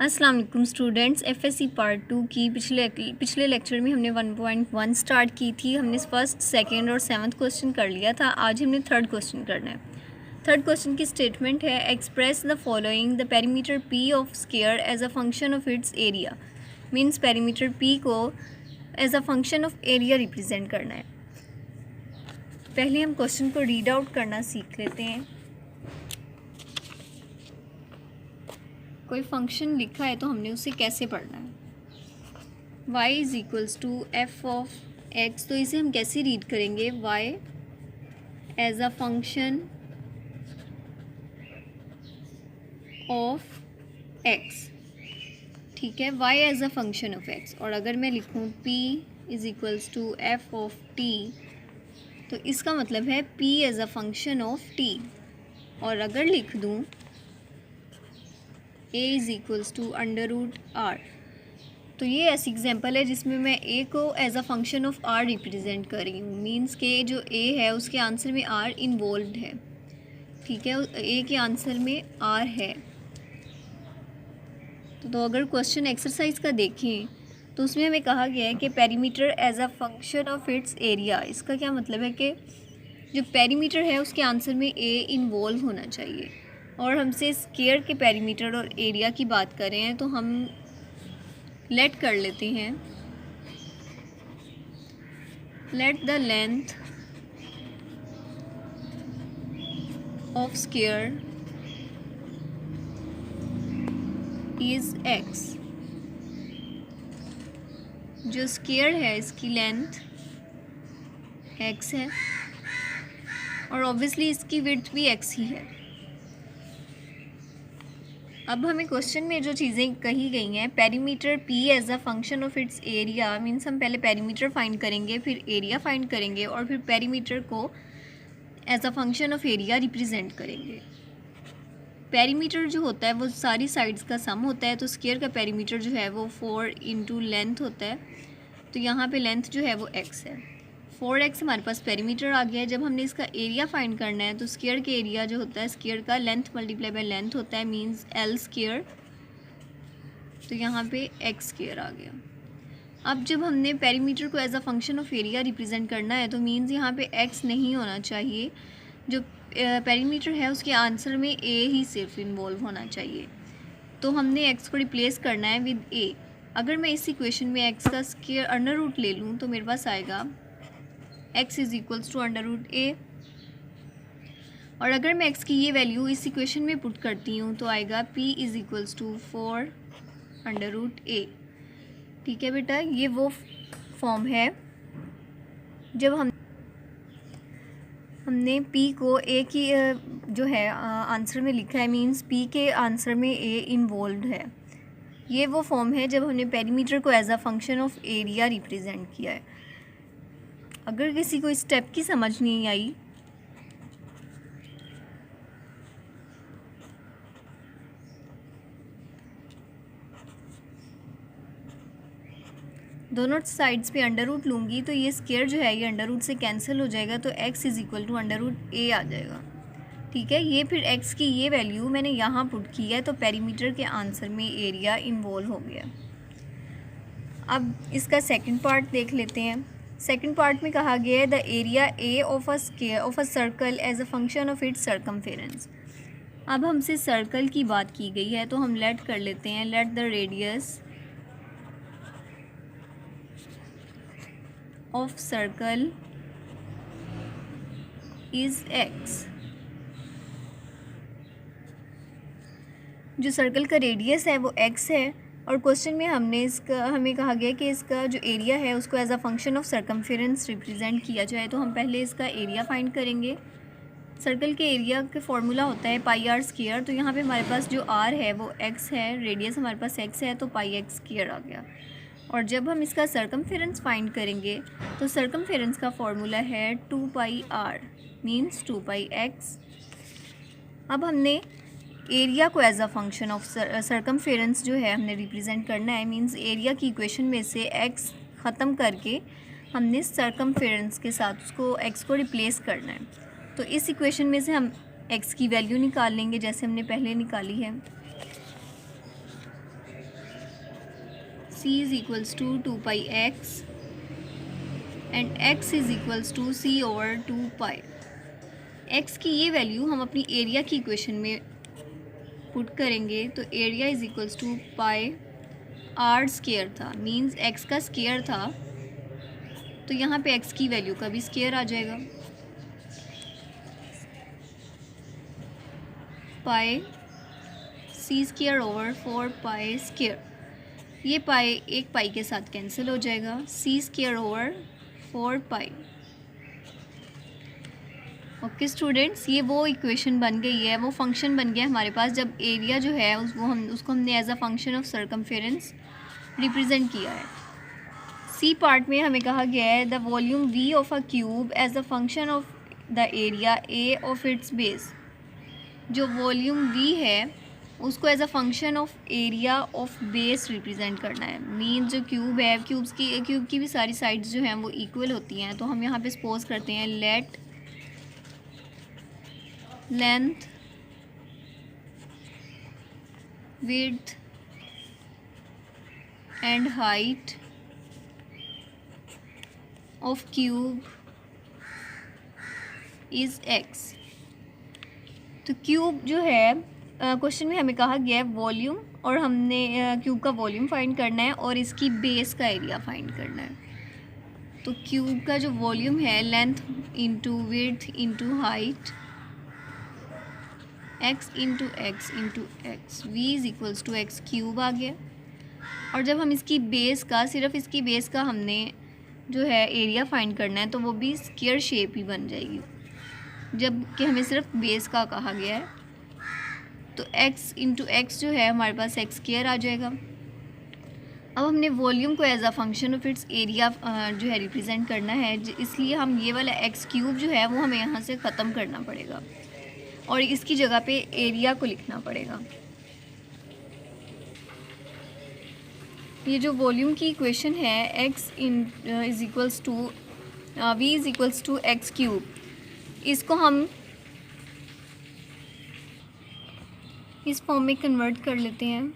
अस्सलाम वालेकुम students. FSc part 2 की पिछले लेक्चर में हमने 1.1 स्टार्ट की थी। हमने फर्स्ट, सेकंड और 7th क्वेश्चन कर लिया था। आज हमने थर्ड क्वेश्चन करना है। थर्ड क्वेश्चन की स्टेटमेंट है, express the following the perimeter P of square as a function of its area. Means perimeter P को as a function of area represent करना है। पहले हम क्वेश्चन को रीड आउट करना सीख लेते हैं। कोई फंक्शन लिखा है तो हमने उसे कैसे पढ़ना है। y is equals to F of x, तो इसे हम कैसे रीड करेंगे, y as a function of x। ठीक है, y as a function of x। और अगर मैं लिखूँ p is equals to F of t, तो इसका मतलब है p as a function of t। और अगर लिख दूँ a is equals to under root r, तो ये ऐसी एग्जांपल है जिसमें मैं a को as a function of r represent कर रही हूँ। मीन्स के जो a है उसके आंसर में r इन्वॉल्व है। ठीक है, a के आंसर में r है। तो अगर क्वेश्चन एक्सरसाइज का देखें तो उसमें हमें कहा गया है कि perimeter as a function of its area. इसका क्या मतलब है कि जो पेरीमीटर है उसके आंसर में a इन्वॉल्व होना चाहिए। और हमसे स्क्वायर के पेरीमीटर और एरिया की बात कर रहे हैं, तो हम लेट कर लेते हैं, let the length of square is x। जो स्क्वायर है इसकी लेंथ x है और ऑब्वियसली इसकी विड्थ भी x ही है। अब हमें क्वेश्चन में जो चीज़ें कही गई हैं, perimeter p as a function of its area, means हम पहले पेरीमीटर फाइंड करेंगे, फिर एरिया फाइंड करेंगे और फिर पेरीमीटर को as a function of area represent करेंगे। पेरीमीटर जो होता है वो सारी साइड्स का सम होता है, तो स्क्वायर का पेरीमीटर जो है वो 4 इंटू लेंथ होता है। तो यहाँ पे लेंथ जो है वो x है। 4x हमारे पास पेरीमीटर आ गया है। जब हमने इसका एरिया फाइंड करना है तो स्क्वायर के एरिया जो होता है, स्क्वायर का लेंथ मल्टीप्लाई बाय लेंथ होता है, मीन्स l स्क्वायर। तो यहाँ पे x स्क्वायर आ गया। अब जब हमने पेरीमीटर को as a function of area represent करना है तो मीन्स यहाँ पे x नहीं होना चाहिए। जो पेरीमीटर है उसके आंसर में a ही सिर्फ इन्वॉल्व होना चाहिए। तो हमने x को रिप्लेस करना है विद a। अगर मैं इस इक्वेशन में x का स्क्वायर अंडर रूट ले लूँ तो मेरे पास आएगा x is equals to under root a। और अगर मैं x की ये वैल्यू इस इक्वेशन में पुट करती हूँ तो आएगा p is equals to 4 under root a। ठीक है बेटा, ये वो फॉर्म है जब हमने p को a की जो है आंसर में लिखा है, मीन्स p के आंसर में a इन्वॉल्व है। ये वो फॉर्म है जब हमने पेरीमीटर को as a function of area represent किया है। अगर किसी को इस स्टेप की समझ नहीं आई दोनों साइड्स पे अंडर रूट लूँगी तो ये स्क्वायर जो है ये अंडर रूट से कैंसिल हो जाएगा, तो x is equal to under root a आ जाएगा। ठीक है, ये फिर x की ये वैल्यू मैंने यहाँ पुट की है, तो पेरीमीटर के आंसर में एरिया इन्वॉल्व हो गया। अब इसका सेकंड पार्ट देख लेते हैं। सेकंड पार्ट में कहा गया है the area a of a square of a circle as a function of its circumference. अब हमसे सर्कल की बात की गई है तो हम लेट कर लेते हैं, let the radius of circle is x। जो सर्कल का रेडियस है वो x है और क्वेश्चन में हमें कहा गया कि इसका जो एरिया है उसको as a function of circumference represent किया जाए। तो हम पहले इसका एरिया फाइंड करेंगे। सर्कल के एरिया का फॉर्मूला होता है पाई आर स्क्वायर। तो यहाँ पे हमारे पास जो r है वो x है, रेडियस हमारे पास x है, तो पाई एक्स स्क्वायर आ गया। और जब हम इसका सर्कमफेरेंस फाइंड करेंगे तो सर्कमफेरेंस का फॉर्मूला है 2 pi r, means 2 pi x। अब हमने एरिया को as a function of circumference जो है हमने रिप्रेजेंट करना है, मीन्स एरिया की इक्वेशन में से x ख़त्म करके हमने सर्कमफेरेंस के साथ उसको x को रिप्लेस करना है। तो इस इक्वेशन में से हम x की वैल्यू निकाल लेंगे जैसे हमने पहले निकाली है। c is equals to 2πx and x is equals to c/2π। x की ये वैल्यू हम अपनी एरिया की इक्वेशन में पुट करेंगे तो area is equals to pi r square था, मींस x का स्क्वायर था, तो यहाँ पे x की वैल्यू का भी स्क्वायर आ जाएगा। पाई c स्क्वायर ओवर 4π स्क्वायर, ये पाई एक पाई के साथ कैंसिल हो जाएगा, c square over 4π। Okay students, ये वो इक्वेशन बन गई है, वो फंक्शन बन गया हमारे पास जब एरिया जो है उसको हमने as a function of circumference represent किया है। सी पार्ट में हमें कहा गया है the volume v of a cube as a function of the area a of its base. जो वॉल्यूम v है उसको as a function of area of base represent करना है। मीन जो क्यूब है, क्यूब की भी सारी साइड्स जो हैं वो इक्वल होती हैं, तो हम यहाँ पे सपोज करते हैं late length width and height of cube is x। तो क्यूब जो है क्वेश्चन में हमें कहा गया है वॉल्यूम, और हमने क्यूब का वॉल्यूम फाइंड करना है और इसकी बेस का एरिया फाइंड करना है। तो क्यूब का जो वॉल्यूम है length into width into height x into X into X, V is equals to x cube आ गया। और जब हम इसकी बेस का, सिर्फ इसकी बेस का हमने जो है एरिया फाइंड करना है तो वो भी स्क्वायर शेप ही बन जाएगी, जबकि हमें सिर्फ बेस का कहा गया है। तो x इंटू एक्स जो है हमारे पास x स्क्वायर आ जाएगा। अब हमने वॉल्यूम को as a function of its area जो है रिप्रेजेंट करना है, इसलिए हम ये वाला x क्यूब जो है वो हमें यहाँ से ख़त्म करना पड़ेगा और इसकी जगह पे एरिया को लिखना पड़ेगा। ये जो वॉल्यूम की इक्वेशन है x is equals to v is equals to x cube, इसको हम इस फॉर्म में कन्वर्ट कर लेते हैं।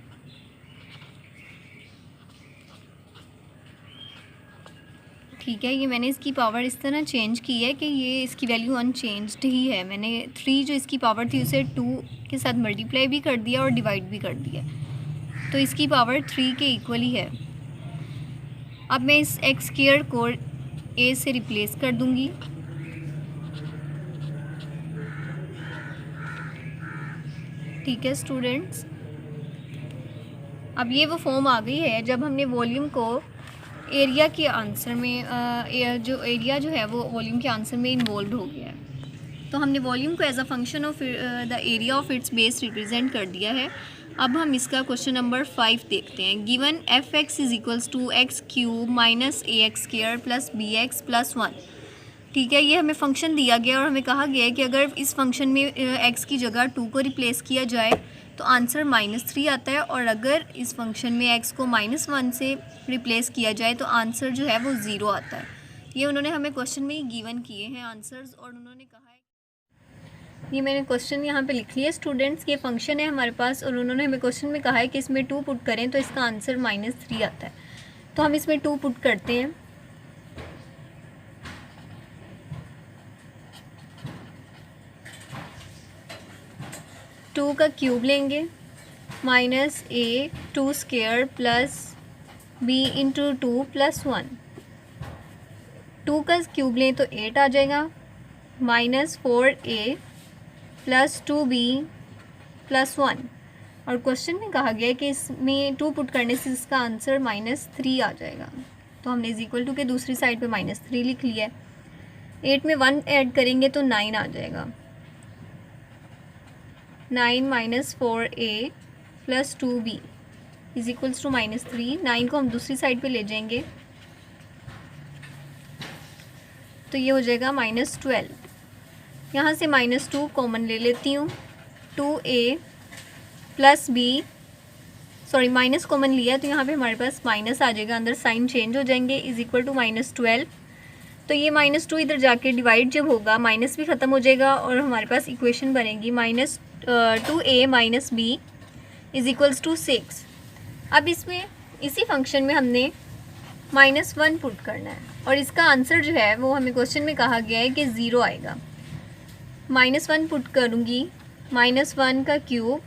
ठीक है, ये मैंने इसकी पावर इस तरह चेंज की है कि ये इसकी वैल्यू अनचेंज्ड ही है। मैंने 3 जो इसकी पावर थी उसे 2 के साथ मल्टीप्लाई भी कर दिया और डिवाइड भी कर दिया, तो इसकी पावर 3 के इक्वल ही है। अब मैं इस एक्स स्क्वायर को a से रिप्लेस कर दूंगी। ठीक है स्टूडेंट्स, अब ये वो फॉर्म आ गई है जब हमने वॉल्यूम को एरिया के आंसर में जो एरिया जो है वो वॉल्यूम के आंसर में इन्वॉल्व हो गया है। तो हमने वॉल्यूम को as a function of the area of its base represent कर दिया है। अब हम इसका क्वेश्चन नंबर 5 देखते हैं। Given f x is equals to x cube minus a x square plus b x plus 1। ठीक है, ये हमें फंक्शन दिया गया और हमें कहा गया है कि अगर इस फंक्शन में x की जगह 2 को रिप्लेस किया जाए तो आंसर -3 आता है, और अगर इस फंक्शन में x को -1 से रिप्लेस किया जाए तो आंसर जो है वो 0 आता है। ये उन्होंने हमें क्वेश्चन में ही गिवन किए हैं आंसर्स, और उन्होंने कहा है, ये मैंने क्वेश्चन यहाँ पे लिख लिया स्टूडेंट्स। ये फंक्शन है हमारे पास और उन्होंने हमें क्वेश्चन में कहा है कि इसमें 2 पुट करें तो इसका आंसर -3 आता है। तो हम इसमें 2 पुट करते हैं। टू का क्यूब लेंगे minus a 2 square plus b into 2 plus 1। 2 का क्यूब लें तो 8 आ जाएगा, -4a प्लस 2b प्लस 1। और क्वेश्चन में कहा गया है कि इसमें 2 पुट करने से इसका आंसर -3 आ जाएगा। तो हमने इज इक्वल टू के दूसरी साइड पे -3 लिख लिया है। 8 में 1 ऐड करेंगे तो 9 आ जाएगा। 9 minus 4a plus 2b is equals to -3। 9 को हम दूसरी साइड पे ले जाएंगे तो ये हो जाएगा -12। यहाँ से -2 कॉमन ले लेती हूँ। 2a plus b, sorry minus common लिया तो यहाँ पे हमारे पास माइनस आ जाएगा, अंदर साइन चेंज हो जाएंगे, इज इक्वल टू -12। तो ये -2 इधर जाके डिवाइड जब होगा माइनस भी ख़त्म हो जाएगा और हमारे पास इक्वेशन बनेगी -2a minus b is equals to 6। अब इसमें इसी फंक्शन में हमने -1 पुट करना है और इसका आंसर जो है वो हमें क्वेश्चन में कहा गया है कि 0 आएगा। -1 पुट करूँगी, -1 का क्यूब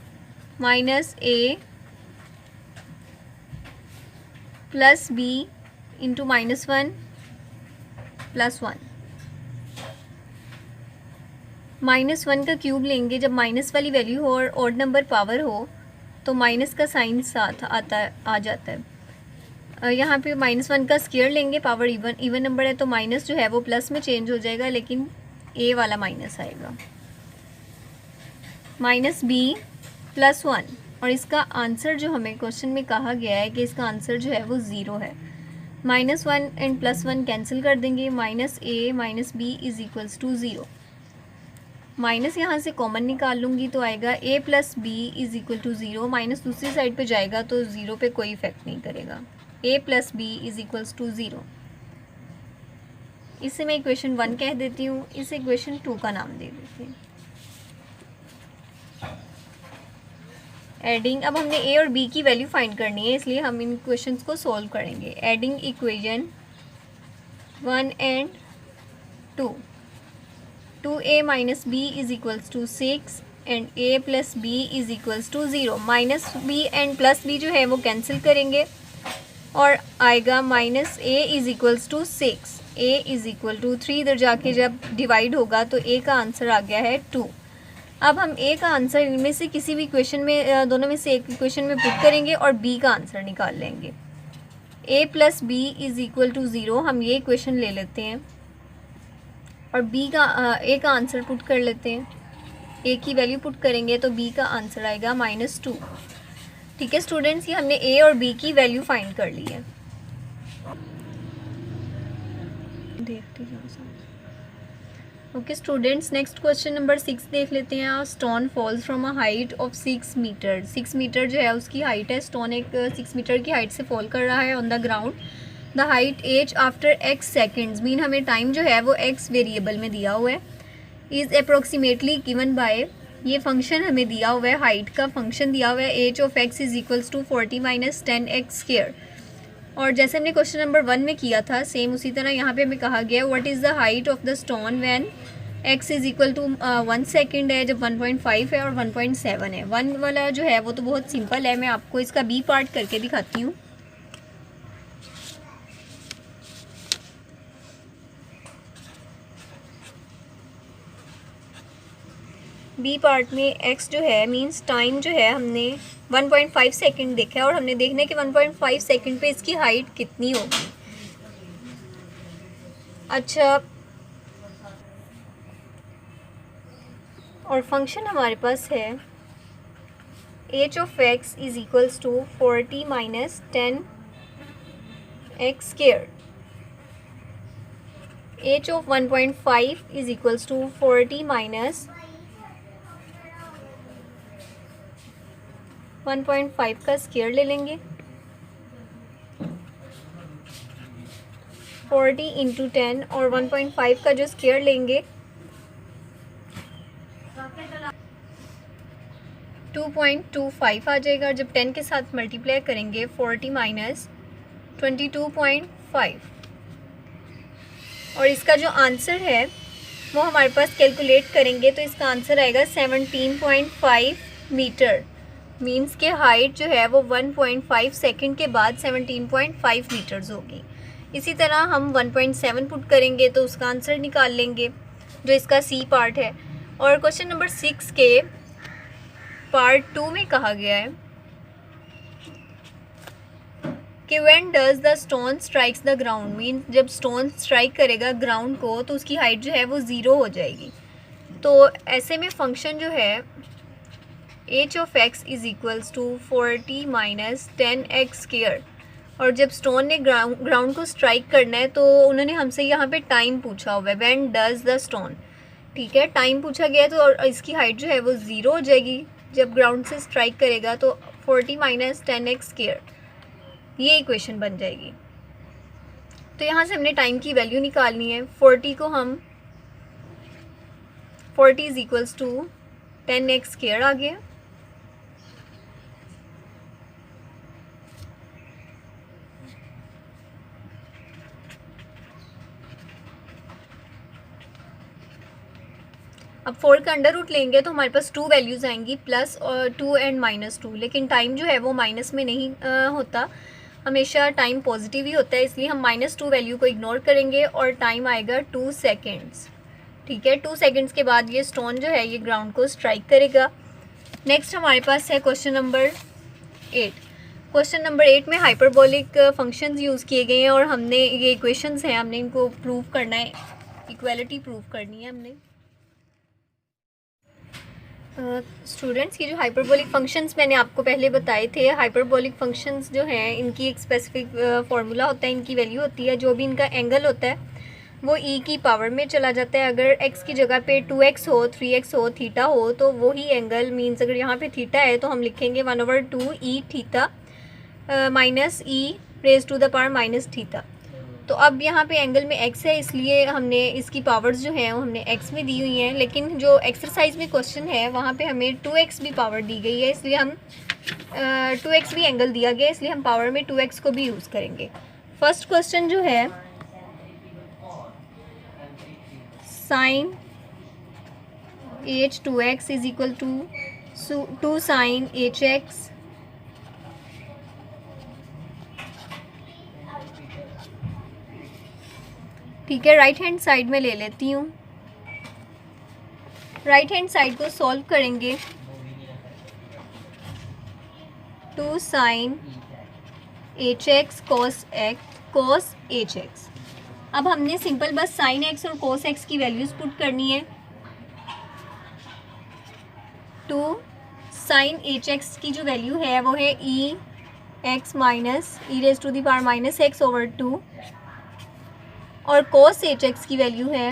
-a + b इंटू -1 + 1। -1 का क्यूब लेंगे, जब माइनस वाली वैल्यू हो और ऑड नंबर पावर हो तो माइनस का साइन साथ आ जाता है। यहाँ पे -1 का स्क्वायर लेंगे, पावर इवन नंबर है तो माइनस जो है वो प्लस में चेंज हो जाएगा, लेकिन a वाला माइनस आएगा। -b + 1 और इसका आंसर जो हमें क्वेश्चन में कहा गया है कि इसका आंसर जो है वो 0 है। -1 एंड +1 कैंसिल कर देंगे, -a - b = 0। माइनस यहाँ से कॉमन निकाल लूँगी तो आएगा a + b = 0। माइनस दूसरी साइड पे जाएगा तो 0 पे कोई इफेक्ट नहीं करेगा। a + b = 0। इसे मैं इक्वेशन 1 कह देती हूँ, इसे इक्वेशन 2 का नाम दे देती हूँ। एडिंग, अब हमने a और b की वैल्यू फाइंड करनी है, इसलिए हम इन क्वेश्चंस को सॉल्व करेंगे। Adding equation 1 and 2, 2a - b = 6 and a + b = 0। -b and +b जो है वो कैंसिल करेंगे और आएगा -a = 6, a = 3। इधर जाके जब डिवाइड होगा तो a का आंसर आ गया है 2। अब हम a का आंसर इनमें से किसी भी इक्वेशन में, दोनों में से एक इक्वेशन में पुट करेंगे और b का आंसर निकाल लेंगे। a + b = 0, हम ये इक्वेशन ले लेते हैं और a का आंसर पुट कर लेते हैं। a की वैल्यू पुट करेंगे तो b का आंसर आएगा -2। ठीक है स्टूडेंट्स, ये हमने a और b की वैल्यू फाइंड कर ली है। देखते हैं okay students, next question number 6 देख लेते हैं। Stone falls from a height of 6 metre. 6 metre जो है उसकी हाइट है। स्टोन एक 6 मीटर की हाइट से फॉल कर रहा है on the ground. The height h after x seconds, mean हमें टाइम जो है वो x वेरिएबल में दिया हुआ है। इज़ अप्रोक्सीमेटली गिवन बाय, ये फंक्शन हमें दिया हुआ है, हाइट का फंक्शन दिया हुआ है। H of x = 40 - 10x²। और जैसे हमने क्वेश्चन नंबर 1 में किया था सेम उसी तरह यहाँ पे हमें कहा गया what is the height of the stone when x = 1 second है, जब 1.5 है और 1.7 है। 1 वाला जो है वो तो बहुत सिंपल है, मैं आपको इसका b पार्ट करके दिखाती हूँ। बी पार्ट में x जो है मींस टाइम जो है हमने 1.5 सेकेंड देखा है और हमने देखना है कि 1.5 सेकेंड पे इसकी हाइट कितनी होगी। अच्छा, और फंक्शन हमारे पास है h of x = 40 - 10x²। h of 1.5 = 40 - 1.5 का स्क्वायर ले लेंगे। 40 × 10 और 1.5 का जो स्क्वायर लेंगे 2.25 आ जाएगा। जब 10 के साथ मल्टीप्लाई करेंगे 40 - 22.5 और इसका जो आंसर है वो हमारे पास कैलकुलेट करेंगे तो इसका आंसर आएगा 17.5 मीटर। मीन्स के हाइट जो है वो 1.5 सेकेंड के बाद 17.5 मीटर्स होगी। इसी तरह हम 1.7 पुट करेंगे तो उसका आंसर निकाल लेंगे जो इसका सी पार्ट है। और क्वेश्चन नंबर 6 के पार्ट 2 में कहा गया है कि when does the stone strikes the ground, mean जब स्टोन स्ट्राइक करेगा ग्राउंड को तो उसकी हाइट जो है वो 0 हो जाएगी। तो ऐसे में फंक्शन जो है h of x = 40 - 10x²। और जब स्टोन ने ग्राउंड को स्ट्राइक करना है तो उन्होंने हमसे यहाँ पे टाइम पूछा हुआ है, व्हेन डज द स्टोन। ठीक है, टाइम पूछा गया है तो और इसकी हाइट जो है वो 0 हो जाएगी जब ग्राउंड से स्ट्राइक करेगा तो 40 - 10x², ये इक्वेशन बन जाएगी। तो यहाँ से हमने टाइम की वैल्यू निकालनी है। 40 को हम 40 = 10x² आ गया। अब 4 का अंडर रूट लेंगे तो हमारे पास 2 वैल्यूज़ आएंगी, प्लस और 2 एंड -2, लेकिन टाइम जो है वो माइनस में नहीं होता, हमेशा टाइम पॉजिटिव ही होता है, इसलिए हम -2 वैल्यू को इग्नोर करेंगे और टाइम आएगा 2 सेकेंड्स। ठीक है, 2 सेकेंड्स के बाद ये स्टोन जो है ये ग्राउंड को स्ट्राइक करेगा। नेक्स्ट हमारे पास है क्वेश्चन नंबर 8। क्वेश्चन नंबर 8 में हाइपरबोलिक फंक्शंस यूज़ किए गए हैं और हमने ये इक्वेशंस हैं, हमने इनको प्रूव करना है, इक्वालिटी प्रूव करनी है हमने। स्टूडेंट्स, ये जो हाइपरबोलिक फंक्शंस मैंने आपको पहले बताए थे, हाइपरबोलिक फंक्शंस जो हैं इनकी एक स्पेसिफिक फार्मूला होता है, इनकी वैल्यू होती है, जो भी इनका एंगल होता है वो e की पावर में चला जाता है। अगर x की जगह पे 2x हो, 3x हो, थीटा हो, तो वही एंगल मीन्स अगर यहाँ पे थीटा है तो हम लिखेंगे 1/2 e theta minus e raise to the power minus theta. तो अब यहाँ पे एंगल में x है, इसलिए हमने इसकी पावर्स जो हैं वो हमने x में दी हुई हैं, लेकिन जो एक्सरसाइज में क्वेश्चन है वहाँ पे हमें 2x भी पावर दी गई है, इसलिए हम 2x भी एंगल दिया गया, इसलिए हम पावर में 2x को भी यूज़ करेंगे। फर्स्ट क्वेश्चन जो है sine h2x is equal to 2 sine hx ठीक है, राइट हैंड साइड में ले लेती हूँ। राइट हैंड साइड को सॉल्व करेंगे, 2 साइन hx cos hx। अब हमने सिंपल बस साइन x और cos x की वैल्यूज़ पुट करनी है। 2 साइन hx की जो वैल्यू है वो है e x minus e raise to the power minus x over 2, और cos hx की वैल्यू है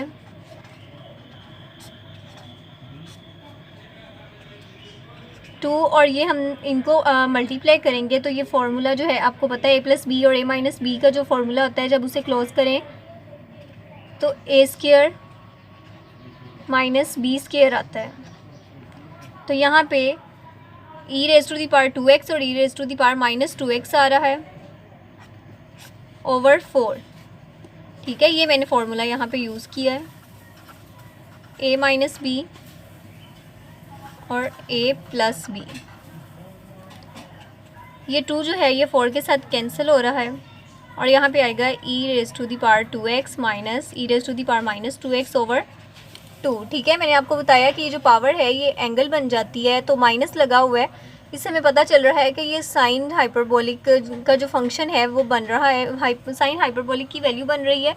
2, और ये हम इनको मल्टीप्लाई करेंगे तो ये फार्मूला जो है आपको पता है a प्लस बी और a माइनस बी का जो फार्मूला होता है, जब उसे क्लोज करें तो a square minus b square आता है। तो यहाँ पे e raise to the power 2x और e raise to the power minus 2x आ रहा है ओवर 4। ठीक है, ये मैंने फार्मूला यहाँ पे यूज़ किया है, a माइनस बी और a प्लस बी। ये 2 जो है ये 4 के साथ कैंसिल हो रहा है और यहाँ पे आएगा e raise to the power 2x minus e raise to the power minus 2x over 2। ठीक है, मैंने आपको बताया कि ये जो पावर है ये एंगल बन जाती है, तो माइनस लगा हुआ है, इससे हमें पता चल रहा है कि ये साइन हाइपरबोलिक का जो फंक्शन है वो बन रहा है, साइन हाइपरबोलिक की वैल्यू बन रही है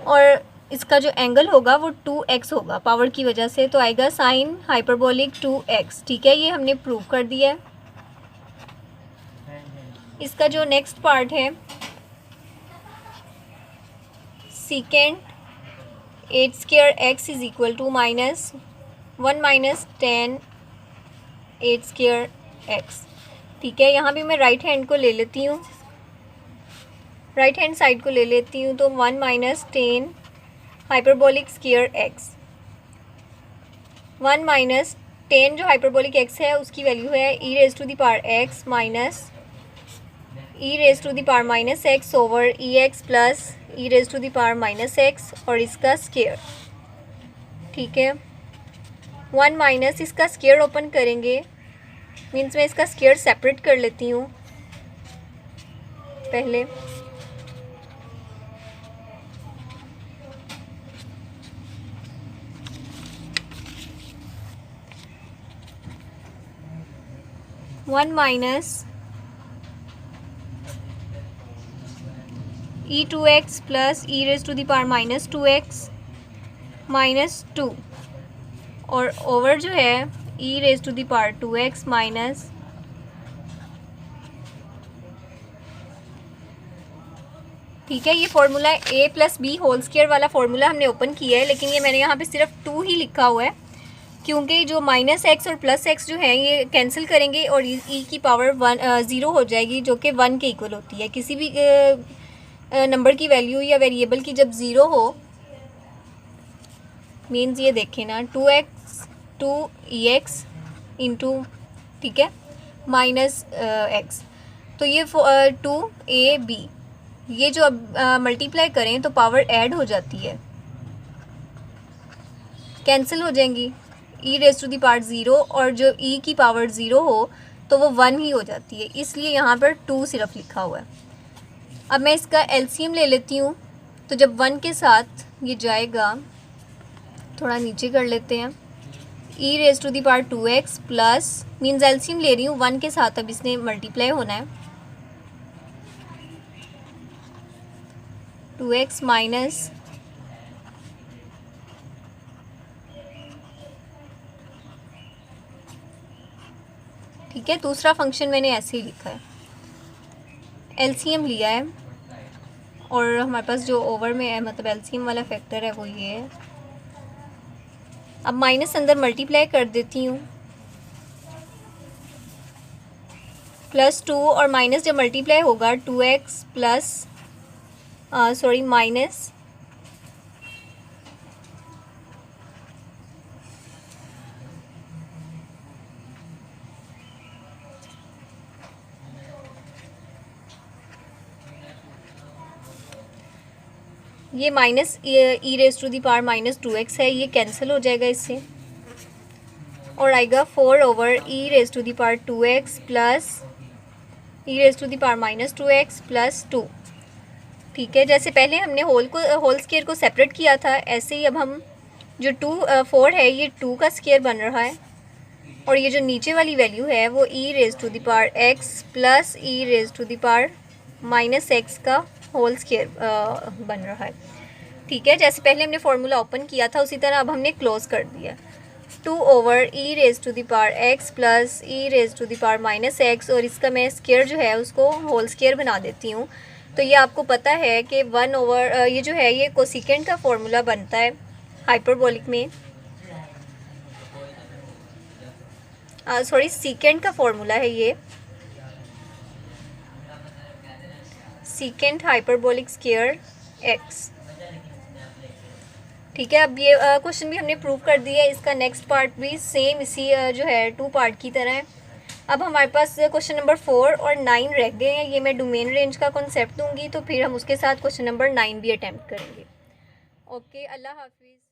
और इसका जो एंगल होगा वो 2x होगा पावर की वजह से, तो आएगा साइन हाइपरबोलिक 2x। ठीक है, ये हमने प्रूव कर दिया है। इसका जो नेक्स्ट पार्ट है second h square x is equal to minus 1 minus 10 8 square x। ठीक है, यहाँ भी मैं राइट हैंड को ले लेती हूँ, राइट हैंड साइड को ले लेती हूँ, तो 1 minus 10 hyperbolic square x। 1 minus 10 जो हाइपरबोलिक x है उसकी वैल्यू है e raise to the power x minus e raise to the power minus x over ex plus e raise to the power minus x और इसका square. ठीक है, 1 minus इसका square open करेंगे, means मैं इसका स्क्वायर सेपरेट कर लेती हूँ पहले। One minus e2x plus e raise to the power minus 2x minus 2 और ओवर जो है e raise to the power 2x minus ठीक है, ये formula a plus b whole square वाला फार्मूला हमने ओपन किया है, लेकिन ये मैंने यहाँ पे सिर्फ 2 ही लिखा हुआ है क्योंकि जो माइनस x और प्लस x जो है ये कैंसिल करेंगे और e की पावर 0 हो जाएगी, जो कि 1 के इक्वल होती है। किसी भी नंबर की वैल्यू या वेरिएबल की जब 0 हो, मीन्स ये देखें ना 2x 2ex इंटू, ठीक है, माइनस x, तो ये 2ab, ये जो अब मल्टीप्लाई करें तो पावर ऐड हो जाती है, कैंसिल हो जाएंगी, e raise to the power 0 और जो ई की पावर 0 हो तो वो 1 ही हो जाती है, इसलिए यहाँ पर 2 सिर्फ लिखा हुआ है। अब मैं इसका एलसीएम ले लेती हूँ, तो जब 1 के साथ ये जाएगा, थोड़ा नीचे कर लेते हैं, e raise to the power 2x plus, means LCM ले रही हूँ 1 के साथ, अब इसने मल्टीप्लाई होना है, 2x माइनस ठीक है। दूसरा फंक्शन मैंने ऐसे ही लिखा है, एलसीएम लिया है और हमारे पास जो ओवर में है, मतलब एलसीएम वाला फैक्टर है, वो ये है। अब माइनस अंदर मल्टीप्लाई कर देती हूँ, +2 और माइनस जब मल्टीप्लाई होगा 2x प्लस माइनस ये minus e raise to the power -2x है, ये कैंसिल हो जाएगा इससे और आएगा 4 e raise to the power 2x plus e raise to the power -2x plus 2। ठीक है, जैसे पहले हमने होल स्क्वायर को सेपरेट किया था, ऐसे ही अब हम जो 4 है ये 2 का स्क्वायर बन रहा है और ये जो नीचे वाली वैल्यू है वो e raise to the power x plus e raise to the power -x का होल स्क्वायर बन रहा है। ठीक है, जैसे पहले हमने फार्मूला ओपन किया था उसी तरह अब हमने क्लोज कर दिया, 2 e raise to the power x plus e raise to the power -x, और इसका मैं स्क्वायर जो है उसको होल स्क्वायर बना देती हूँ। तो ये आपको पता है कि 1 ये जो है ये कोसिकेंट का फार्मूला बनता है हाइपरबोलिक में, सीकेंट का फार्मूला है ये, सीकेंट हाइपरबोलिक स्क्वायर x। ठीक है, अब ये क्वेश्चन भी हमने प्रूव कर दिया है, इसका नेक्स्ट पार्ट भी सेम इसी जो है 2 पार्ट की तरह है। अब हमारे पास क्वेश्चन नंबर 4 और 9 रह गए हैं, ये मैं डोमेन रेंज का कॉन्सेप्ट दूंगी तो फिर हम उसके साथ क्वेश्चन नंबर 9 भी अटैम्प्ट करेंगे। ओके, अल्लाह हाफिज़।